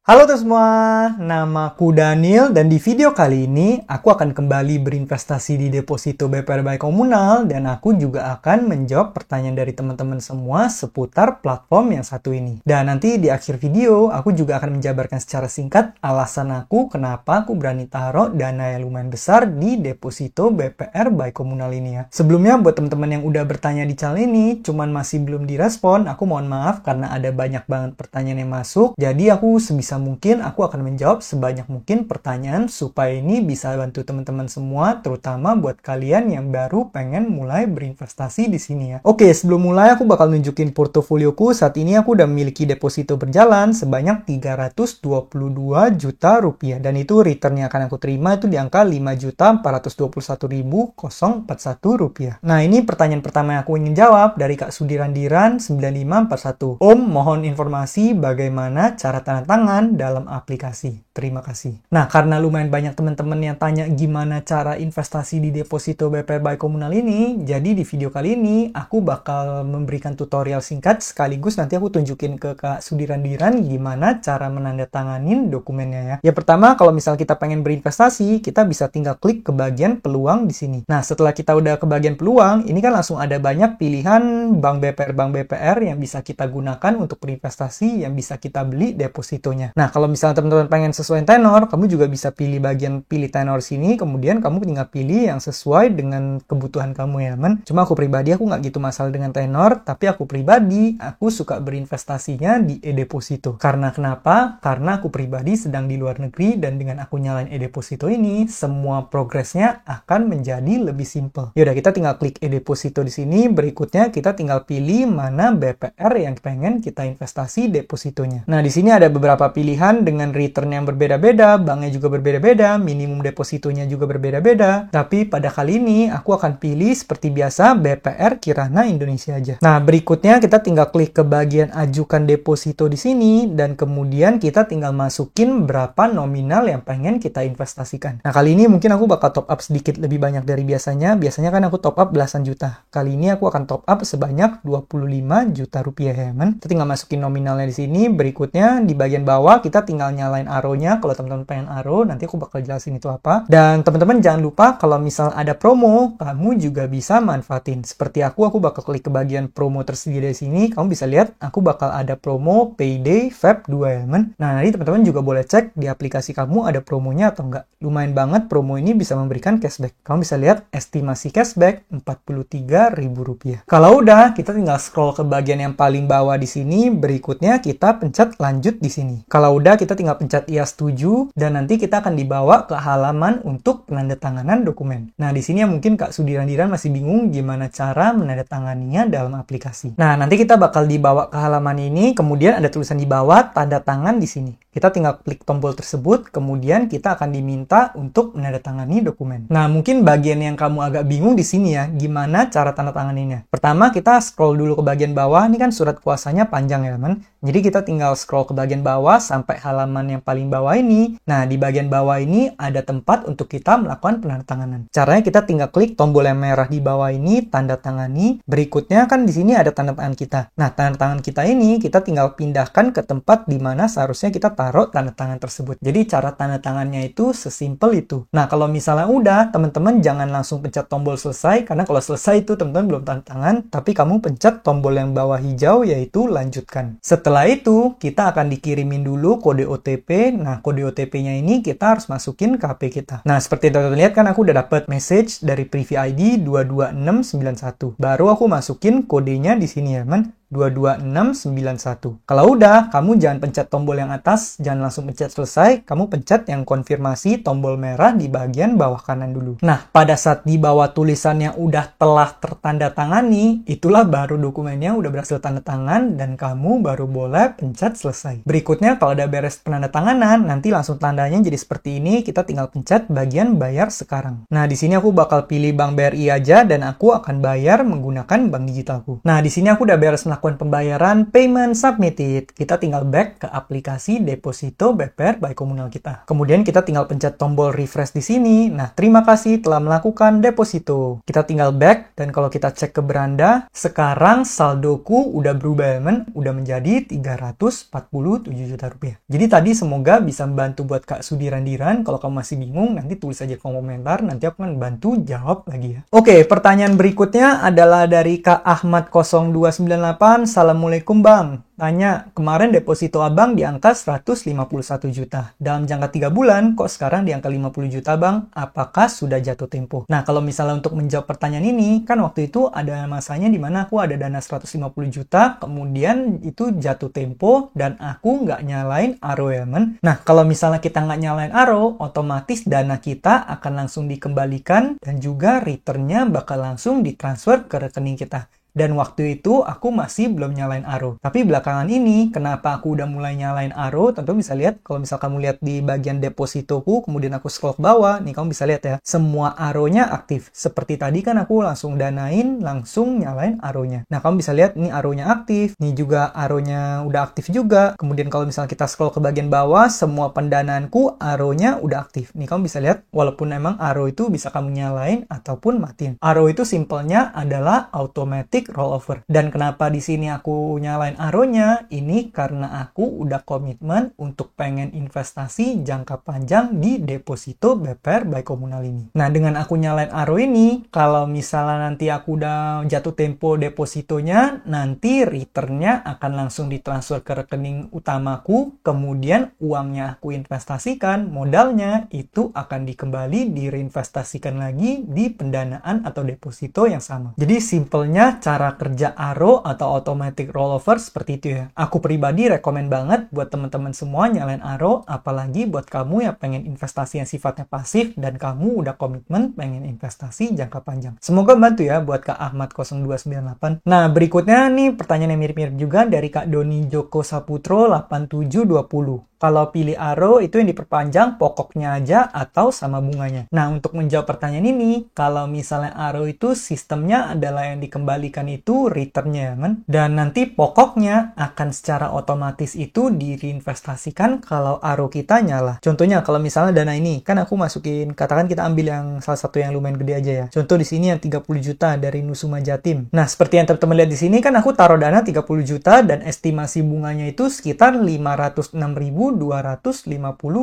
Halo teman semua, namaku Daniel dan di video kali ini aku akan kembali berinvestasi di deposito BPR Bank Komunal dan aku juga akan menjawab pertanyaan dari teman-teman semua seputar platform yang satu ini. Dan nanti di akhir video aku juga akan menjabarkan secara singkat alasan aku kenapa aku berani taruh dana yang lumayan besar di deposito BPR Bank Komunal ini ya. Sebelumnya buat teman-teman yang udah bertanya di channel ini cuman masih belum direspon, aku mohon maaf karena ada banyak banget pertanyaan yang masuk. Jadi aku sebisa mungkin aku akan menjawab sebanyak mungkin pertanyaan supaya ini bisa bantu teman-teman semua, terutama buat kalian yang baru pengen mulai berinvestasi di sini ya. Oke, sebelum mulai aku bakal nunjukin portofolioku. Saat ini aku udah memiliki deposito berjalan sebanyak 322 juta rupiah dan itu return yang akan aku terima itu di angka 5.421.041 rupiah. Nah, ini pertanyaan pertama yang aku ingin jawab dari Kak Sudiran Diran 9541. Om, mohon informasi bagaimana cara tanda tangan dalam aplikasi. Terima kasih. Nah, karena lumayan banyak teman-teman yang tanya gimana cara investasi di deposito BPR Bank Komunal ini, jadi di video kali ini aku bakal memberikan tutorial singkat sekaligus nanti aku tunjukin ke Kak Sudiran Diran gimana cara menandatanganin dokumennya ya. Yang pertama, kalau misal kita pengen berinvestasi, kita bisa tinggal klik ke bagian peluang di sini. Nah, setelah kita udah ke bagian peluang, ini kan langsung ada banyak pilihan bank BPR yang bisa kita gunakan untuk berinvestasi, yang bisa kita beli depositonya. Nah, kalau misalnya teman-teman pengen sesuai tenor, kamu juga bisa pilih bagian pilih tenor sini, kemudian kamu tinggal pilih yang sesuai dengan kebutuhan kamu ya, teman. Cuma aku pribadi, aku nggak gitu masalah dengan tenor, tapi aku pribadi, aku suka berinvestasinya di e-deposito. Karena kenapa? Karena aku pribadi sedang di luar negeri, dan dengan aku nyalain e-deposito ini, semua progresnya akan menjadi lebih simple. Yaudah, kita tinggal klik e-deposito di sini, berikutnya kita tinggal pilih mana BPR yang pengen kita investasi depositonya. Nah, di sini ada beberapa pilihan dengan return yang berbeda-beda, banknya juga berbeda-beda, minimum depositonya juga berbeda-beda. Tapi pada kali ini aku akan pilih seperti biasa BPR Kirana Indonesia aja. Nah, berikutnya kita tinggal klik ke bagian ajukan deposito di sini dan kemudian kita tinggal masukin berapa nominal yang pengen kita investasikan. Nah, kali ini mungkin aku bakal top up sedikit lebih banyak dari biasanya. Biasanya kan aku top up belasan juta. Kali ini aku akan top up sebanyak 25 juta rupiah ya, man. Kita tinggal masukin nominalnya di sini. Berikutnya di bagian bawah kita tinggal nyalain arrow-nya. Kalau teman-teman pengen arrow, nanti aku bakal jelasin itu apa. Dan teman-teman jangan lupa kalau misal ada promo, kamu juga bisa manfaatin. Seperti aku bakal klik ke bagian promo tersedia di sini. Kamu bisa lihat aku bakal ada promo Payday Feb 2 ya, man. Nah, nanti teman-teman juga boleh cek di aplikasi kamu ada promonya atau enggak. Lumayan banget promo ini bisa memberikan cashback. Kamu bisa lihat estimasi cashback Rp43.000. Kalau udah, kita tinggal scroll ke bagian yang paling bawah di sini. Berikutnya kita pencet lanjut di sini. Kalau udah, kita tinggal pencet iya setuju dan nanti kita akan dibawa ke halaman untuk penandatanganan dokumen. Nah, di sini mungkin Kak Sudiran Diran masih bingung gimana cara menandatanganinya dalam aplikasi. Nah, nanti kita bakal dibawa ke halaman ini, kemudian ada tulisan di bawah tanda tangan di sini. Kita tinggal klik tombol tersebut, kemudian kita akan diminta untuk menandatangani dokumen. Nah, mungkin bagian yang kamu agak bingung di sini ya, gimana cara tanda tanganinya. Pertama, kita scroll dulu ke bagian bawah. Ini kan surat kuasanya panjang ya, teman. Jadi kita tinggal scroll ke bagian bawah sampai halaman yang paling bawah ini. Nah, di bagian bawah ini ada tempat untuk kita melakukan penandatanganan. Caranya kita tinggal klik tombol yang merah di bawah ini, tanda tangani. Berikutnya kan di sini ada tanda tangan kita. Nah, tanda tangan kita ini kita tinggal pindahkan ke tempat di mana seharusnya kita taruh tanda tangan tersebut. Jadi cara tanda tangannya itu sesimpel itu. Nah, kalau misalnya udah, teman-teman jangan langsung pencet tombol selesai, karena kalau selesai itu teman-teman belum tanda tangan, tapi kamu pencet tombol yang bawah hijau yaitu lanjutkan. Setelah itu, kita akan dikirimin dulu kode OTP. Nah, kode OTP-nya ini kita harus masukin ke HP kita. Nah, seperti teman-teman lihat kan aku udah dapet message dari Privy ID 22691. Baru aku masukin kodenya di sini ya, teman. 22691. Kalau udah, kamu jangan pencet tombol yang atas, jangan langsung pencet selesai, kamu pencet yang konfirmasi tombol merah di bagian bawah kanan dulu. Nah, pada saat di bawah tulisannya udah telah tertanda tangani, itulah baru dokumennya udah berhasil tanda tangan dan kamu baru boleh pencet selesai. Berikutnya, kalau udah beres penandatanganan, nanti langsung tandanya jadi seperti ini, kita tinggal pencet bagian bayar sekarang. Nah, di sini aku bakal pilih Bank BRI aja dan aku akan bayar menggunakan bank digitalku. Nah, di sini aku udah beres melakukan pembayaran, payment submitted. Kita tinggal back ke aplikasi Deposito BPR by Komunal kita. Kemudian kita tinggal pencet tombol refresh di sini. Nah, terima kasih telah melakukan deposito. Kita tinggal back, dan kalau kita cek ke beranda, sekarang saldoku udah berubah, udah menjadi 347 juta rupiah. Jadi tadi semoga bisa membantu buat Kak Sudiran-diran. Kalau kamu masih bingung, nanti tulis aja kolom komentar, nanti aku akan bantu jawab lagi ya. Oke, pertanyaan berikutnya adalah dari Kak Ahmad 0298. Assalamualaikum Bang. Tanya, kemarin deposito abang di angka 151 juta. Dalam jangka 3 bulan, kok sekarang di angka 50 juta bang? Apakah sudah jatuh tempo? Nah, kalau misalnya untuk menjawab pertanyaan ini, kan waktu itu ada masanya di mana aku ada dana 150 juta, kemudian itu jatuh tempo, dan aku nggak nyalain ARO ya, men. Nah, kalau misalnya kita nggak nyalain ARO, otomatis dana kita akan langsung dikembalikan, dan juga returnnya bakal langsung ditransfer ke rekening kita. Dan waktu itu aku masih belum nyalain ARO. Tapi belakangan ini, kenapa aku udah mulai nyalain ARO? Tentu bisa lihat, kalau misal kamu lihat di bagian depositoku, kemudian aku scroll ke bawah, nih kamu bisa lihat ya, semua ARO-nya aktif. Seperti tadi kan aku langsung danain, langsung nyalain ARO-nya. Nah, kamu bisa lihat, nih ARO-nya aktif, nih juga ARO-nya udah aktif juga. Kemudian kalau misal kita scroll ke bagian bawah, semua pendanaanku ARO-nya udah aktif. Nih kamu bisa lihat, walaupun emang ARO itu bisa kamu nyalain ataupun matiin. ARO itu simpelnya adalah automatic rollover. Dan kenapa di sini aku nyalain ARO-nya? Ini karena aku udah komitmen untuk pengen investasi jangka panjang di deposito BPR by Komunal ini. Nah, dengan aku nyalain ARO ini, kalau misalnya nanti aku udah jatuh tempo depositonya, nanti returnnya akan langsung ditransfer ke rekening utamaku, kemudian uangnya aku investasikan, modalnya itu akan dikembali direinvestasikan lagi di pendanaan atau deposito yang sama. Jadi simpelnya cara kerja ARO atau automatic rollover seperti itu ya. Aku pribadi rekomen banget buat teman-teman semua nyalain ARO, apalagi buat kamu yang pengen investasi yang sifatnya pasif dan kamu udah komitmen pengen investasi jangka panjang. Semoga bantu ya buat Kak Ahmad 0298. Nah, berikutnya nih pertanyaan yang mirip-mirip juga dari Kak Doni Joko Saputro 8720. Kalau pilih ARO itu yang diperpanjang pokoknya aja atau sama bunganya. Nah, untuk menjawab pertanyaan ini, kalau misalnya ARO itu sistemnya adalah yang dikembalikan itu returnnya kan? Dan nanti pokoknya akan secara otomatis itu direinvestasikan kalau ARO kita nyala. Contohnya kalau misalnya dana ini, kan aku masukin, katakan kita ambil yang salah satu yang lumayan gede aja ya. Contoh di sini yang 30 juta dari Nusuma Jatim. Nah, seperti yang teman-teman lihat di sini kan aku taruh dana 30 juta dan estimasi bunganya itu sekitar 506.250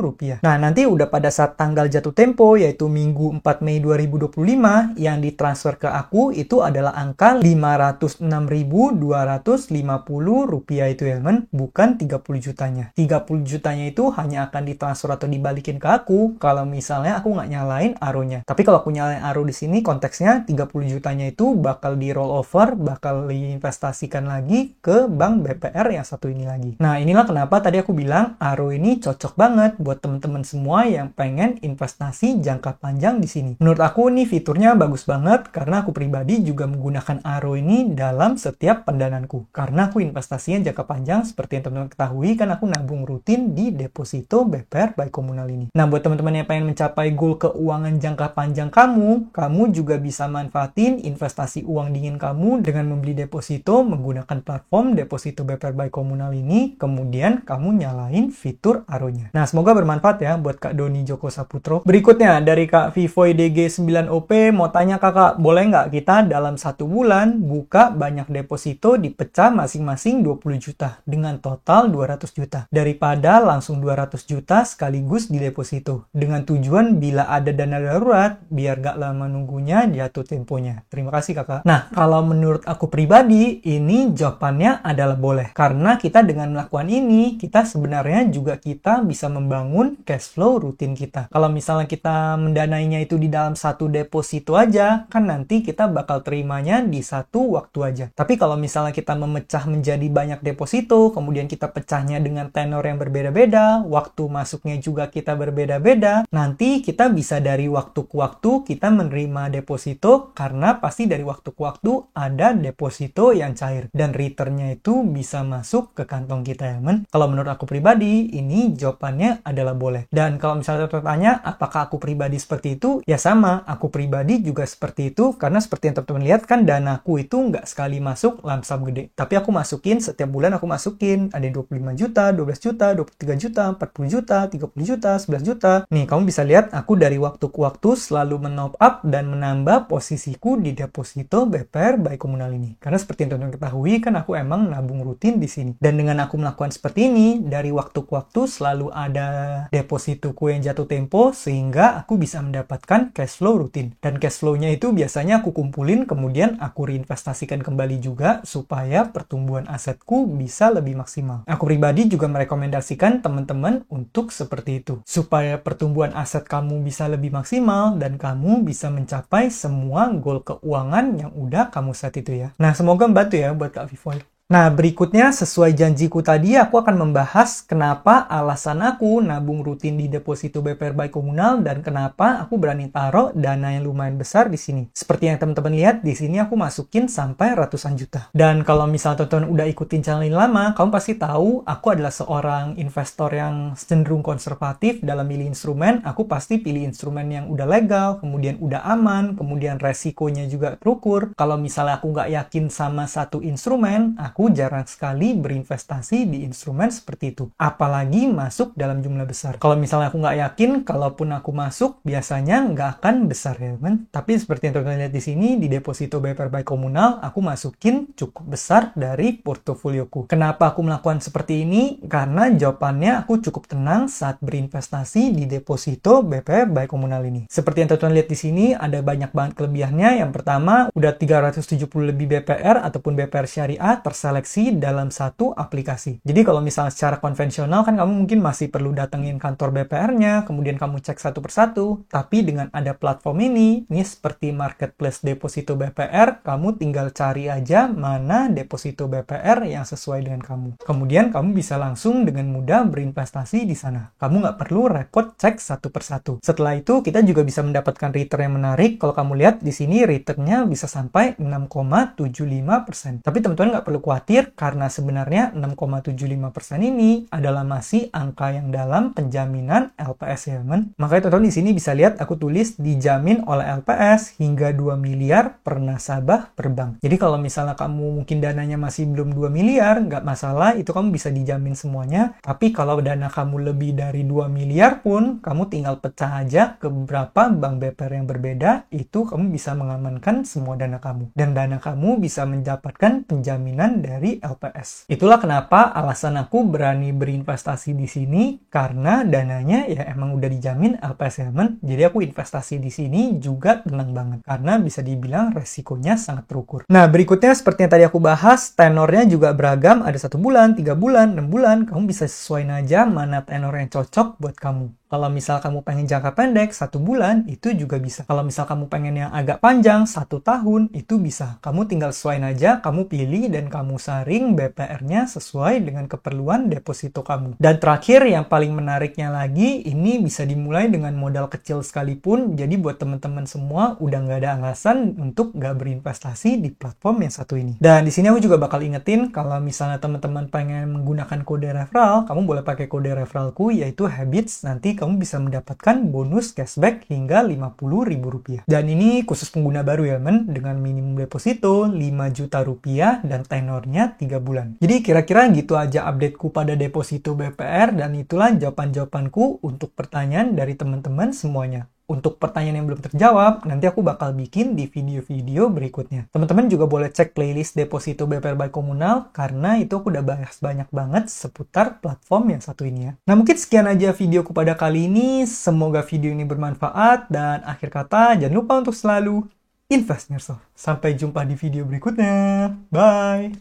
rupiah. Nah, nanti udah pada saat tanggal jatuh tempo, yaitu Minggu 4 Mei 2025, yang ditransfer ke aku itu adalah angka 506.250 rupiah itu ya, men. Bukan 30 jutanya. 30 jutanya itu hanya akan ditransfer atau dibalikin ke aku kalau misalnya aku nggak nyalain ARO-nya. Tapi kalau aku nyalain ARO di sini, konteksnya 30 jutanya itu bakal di roll over, bakal diinvestasikan lagi ke bank BPR yang satu ini lagi. Nah, inilah kenapa tadi aku bilang ARO ini cocok banget buat teman-teman semua yang pengen investasi jangka panjang di sini. Menurut aku nih fiturnya bagus banget karena aku pribadi juga menggunakan ARO ini dalam setiap pendanaanku. Karena aku investasinya jangka panjang seperti yang teman-teman ketahui kan aku nabung rutin di deposito BPR by Komunal ini. Nah, buat teman-teman yang pengen mencapai goal keuangan jangka panjang kamu juga bisa manfaatin investasi uang dingin kamu dengan membeli deposito menggunakan platform deposito BPR by Komunal ini, kemudian kamu nyalain fitur ARO-nya. Nah, semoga bermanfaat ya buat Kak Doni Joko Saputro. Berikutnya dari Kak Vivoy DG9OP mau tanya kakak, boleh nggak kita dalam 1 bulan buka banyak deposito dipecah masing-masing 20 juta dengan total 200 juta daripada langsung 200 juta sekaligus di deposito dengan tujuan bila ada dana darurat biar nggak lama nunggunya jatuh temponya. Terima kasih kakak. Nah, kalau menurut aku pribadi ini jawabannya adalah boleh karena kita dengan melakukan ini kita sebenarnya juga kita bisa membangun cash flow rutin kita. Kalau misalnya kita mendanainya itu di dalam satu deposito aja, kan nanti kita bakal terimanya di satu waktu aja. Tapi kalau misalnya kita memecah menjadi banyak deposito, kemudian kita pecahnya dengan tenor yang berbeda-beda, waktu masuknya juga kita berbeda-beda, nanti kita bisa dari waktu ke waktu kita menerima deposito karena pasti dari waktu ke waktu ada deposito yang cair dan returnnya itu bisa masuk ke kantong kita ya men. Kalau menurut aku pribadi pribadi? Ini jawabannya adalah boleh. Dan kalau misalnya teman-teman tanya, apakah aku pribadi seperti itu? Ya sama, aku pribadi juga seperti itu, karena seperti yang teman-teman lihat kan danaku itu nggak sekali masuk lump sum gede. Tapi aku masukin, setiap bulan aku masukin, ada yang 25 juta, 12 juta, 23 juta, 40 juta, 30 juta, 11 juta. Nih, kamu bisa lihat aku dari waktu ke waktu selalu menop up dan menambah posisiku di deposito BPR Baik Komunal ini. Karena seperti yang teman-teman ketahui kan aku emang nabung rutin di sini. Dan dengan aku melakukan seperti ini, dari waktu ke waktu selalu ada depositoku yang jatuh tempo sehingga aku bisa mendapatkan cash flow rutin. Dan cash flow-nya itu biasanya aku kumpulin kemudian aku reinvestasikan kembali juga supaya pertumbuhan asetku bisa lebih maksimal. Aku pribadi juga merekomendasikan teman-teman untuk seperti itu. Supaya pertumbuhan aset kamu bisa lebih maksimal dan kamu bisa mencapai semua goal keuangan yang udah kamu set itu ya. Nah, semoga membantu ya buat Kak Vivoy. Nah, berikutnya sesuai janjiku tadi aku akan membahas kenapa alasan aku nabung rutin di deposito BPR Baik Komunal dan kenapa aku berani taruh dana yang lumayan besar di sini. Seperti yang teman-teman lihat, di sini aku masukin sampai ratusan juta. Dan kalau misalnya teman-teman udah ikutin channel ini lama, kamu pasti tahu aku adalah seorang investor yang cenderung konservatif dalam milih instrumen. Aku pasti pilih instrumen yang udah legal, kemudian udah aman, kemudian resikonya juga terukur. Kalau misalnya aku nggak yakin sama satu instrumen, aku jarang sekali berinvestasi di instrumen seperti itu. Apalagi masuk dalam jumlah besar. Kalau misalnya aku nggak yakin, kalaupun aku masuk, biasanya nggak akan besar ya, teman. Tapi seperti yang teman-teman lihat di sini, di deposito BPR Baik Komunal, aku masukin cukup besar dari portofolioku. Kenapa aku melakukan seperti ini? Karena jawabannya aku cukup tenang saat berinvestasi di deposito BPR Baik Komunal ini. Seperti yang teman-teman lihat di sini, ada banyak banget kelebihannya. Yang pertama, udah 370 lebih BPR ataupun BPR syariah terseleksi dalam satu aplikasi. Jadi kalau misalnya secara konvensional kan kamu mungkin masih perlu datengin kantor BPR-nya, kemudian kamu cek satu persatu. Tapi dengan ada platform ini seperti marketplace deposito BPR, kamu tinggal cari aja mana deposito BPR yang sesuai dengan kamu. Kemudian kamu bisa langsung dengan mudah berinvestasi di sana. Kamu nggak perlu repot cek satu persatu. Setelah itu kita juga bisa mendapatkan return yang menarik. Kalau kamu lihat di sini returnnya bisa sampai 6,75%. Tapi teman-teman nggak perlu khawatir karena sebenarnya 6,75% ini adalah masih angka yang dalam penjaminan LPS ya, teman. Makanya teman-teman di sini bisa lihat aku tulis dijamin oleh LPS hingga 2 miliar per nasabah per bank. Jadi kalau misalnya kamu mungkin dananya masih belum 2 miliar, nggak masalah, itu kamu bisa dijamin semuanya. Tapi kalau dana kamu lebih dari 2 miliar pun, kamu tinggal pecah aja ke beberapa bank BPR yang berbeda, itu kamu bisa mengamankan semua dana kamu. Dan dana kamu bisa mendapatkan penjaminan dari LPS. Itulah kenapa alasan aku berani berinvestasi di sini, karena dananya ya emang udah dijamin LPS ya, teman. Jadi aku investasi di sini juga tenang banget, karena bisa dibilang resikonya sangat terukur. Nah, berikutnya seperti yang tadi aku bahas, tenornya juga beragam, ada 1 bulan, 3 bulan, 6 bulan, kamu bisa sesuaiin aja mana tenor yang cocok buat kamu. Kalau misal kamu pengen jangka pendek, 1 bulan, itu juga bisa. Kalau misal kamu pengen yang agak panjang, 1 tahun, itu bisa. Kamu tinggal sesuaiin aja, kamu pilih dan kamu saring BPR-nya sesuai dengan keperluan deposito kamu. Dan terakhir, yang paling menariknya lagi, ini bisa dimulai dengan modal kecil sekalipun. Jadi buat teman-teman semua, udah nggak ada alasan untuk nggak berinvestasi di platform yang satu ini. Dan di sini aku juga bakal ingetin, kalau misalnya teman-teman pengen menggunakan kode referral, kamu boleh pakai kode referralku, yaitu Habits. Nanti kamu bisa mendapatkan bonus cashback hingga Rp50.000. Dan ini khusus pengguna baru ya, men, dengan minimum deposito 5 juta rupiah dan tenornya 3 bulan. Jadi kira-kira gitu aja updateku pada deposito BPR, dan itulah jawaban-jawabanku untuk pertanyaan dari teman-teman semuanya. Untuk pertanyaan yang belum terjawab, nanti aku bakal bikin di video-video berikutnya. Teman-teman juga boleh cek playlist deposito BPR Baik Komunal, karena itu aku udah bahas banyak banget seputar platform yang satu ini ya. Nah, mungkin sekian aja videoku pada kali ini. Semoga video ini bermanfaat, dan akhir kata, jangan lupa untuk selalu invest in yourself. Sampai jumpa di video berikutnya. Bye!